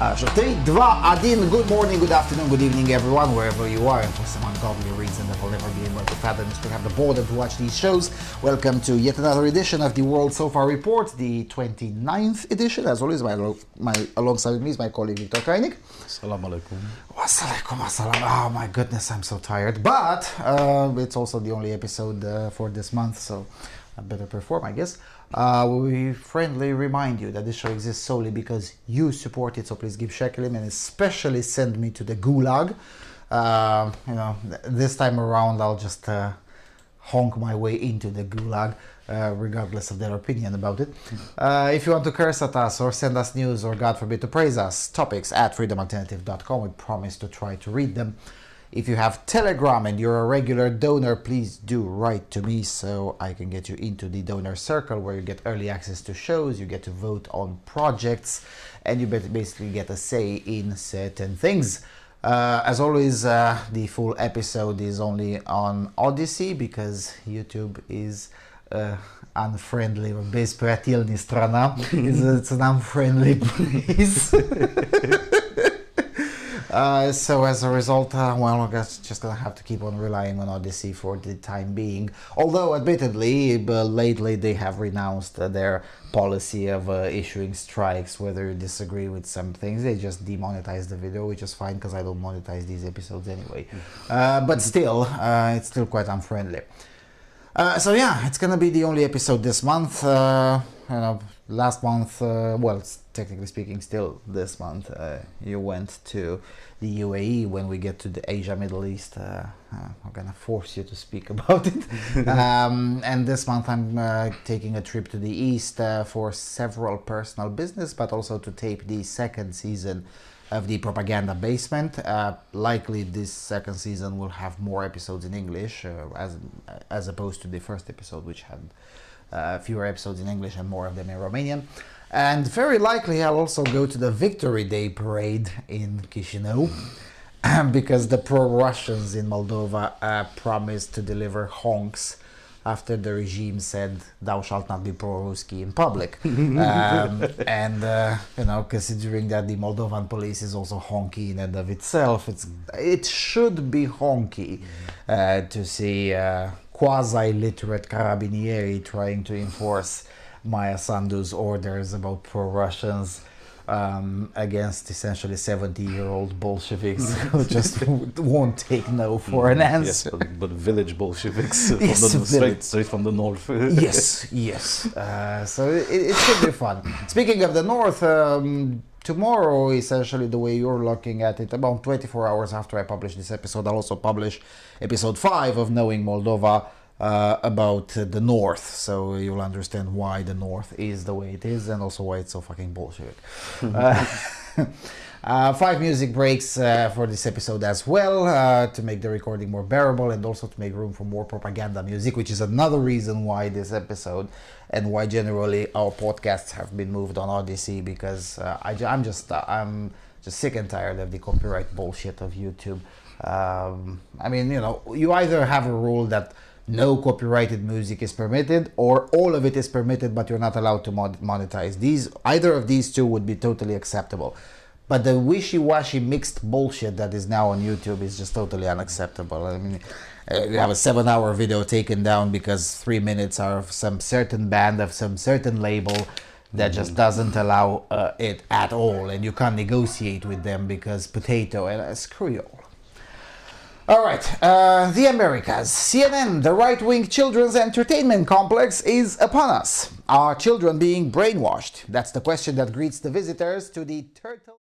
3, 2, 1, good morning, good afternoon, good evening everyone, wherever you are, and for some ungodly reason that will never be able to fathom is to have the boredom to watch these shows. Welcome to yet another edition of the World So Far Report, the 29th edition. As always, alongside me is my colleague Viktor Kreinik. Assalamu alaikum. Wassalaikum assalam. Oh my goodness, I'm so tired. But it's also the only episode for this month, so I better perform, I guess. We friendly remind you that this show exists solely because you support it, so please give shekelim and especially send me to the gulag. This time around I'll just honk my way into the gulag, regardless of their opinion about it. If you want to curse at us or send us news or God forbid to praise us, topics at freedomalternative.com. We promise to try to read them. If you have Telegram and you're a regular donor, please do write to me so I can get you into the donor circle where you get early access to shows, you get to vote on projects, and you basically get a say in certain things. As always, the full episode is only on Odyssey because YouTube is unfriendly. Bezpriatilny strana. It's an unfriendly place. So as a result, I guess just gonna have to keep on relying on Odyssey for the time being. Although, admittedly, lately they have renounced their policy of issuing strikes, whether you disagree with some things. They just demonetize the video, which is fine because I don't monetize these episodes anyway. But still, it's still quite unfriendly. So yeah, it's gonna be the only episode this month. Last month, technically speaking, still this month, you went to the UAE. When we get to the Asia, Middle East, I'm gonna force you to speak about it. And this month I'm taking a trip to the East for several personal business, but also to tape the second season of the Propaganda Basement. Likely this second season will have more episodes in English, as opposed to the first episode, which had fewer episodes in English and more of them in Romanian. And very likely I'll also go to the Victory Day parade in Chisinau because the pro-Russians in Moldova promised to deliver honks after the regime said thou shalt not be pro-Ruski in public. Considering that the Moldovan police is also honky in and of itself, it should be honky to see quasi-literate carabinieri trying to enforce Maya Sandu's orders about pro-Russians against essentially 70-year-old Bolsheviks who just won't take no for an answer. Yes, but village Bolsheviks straight from the north. yes. So it should be fun. Speaking of the north, tomorrow, essentially the way you're looking at it, about 24 hours after I publish this episode, I'll also publish episode 5 of Knowing Moldova about the north, so you'll understand why the north is the way it is and also why it's so fucking Bolshevik. 5 music breaks for this episode as well, to make the recording more bearable and also to make room for more propaganda music, which is another reason why this episode and why generally our podcasts have been moved on Odyssey, because I'm just sick and tired of the copyright bullshit of YouTube. You either have a rule that no copyrighted music is permitted, or all of it is permitted but you're not allowed to monetize. Either of these two would be totally acceptable. But the wishy-washy mixed bullshit that is now on YouTube is just totally unacceptable. I mean, you have a 7-hour video taken down because 3 minutes are of some certain band of some certain label that just doesn't allow it at all, and you can't negotiate with them because potato, and screw you all. Alright, the Americas. CNN, the right-wing children's entertainment complex, is upon us. Are children being brainwashed? That's the question that greets the visitors to the Turtle...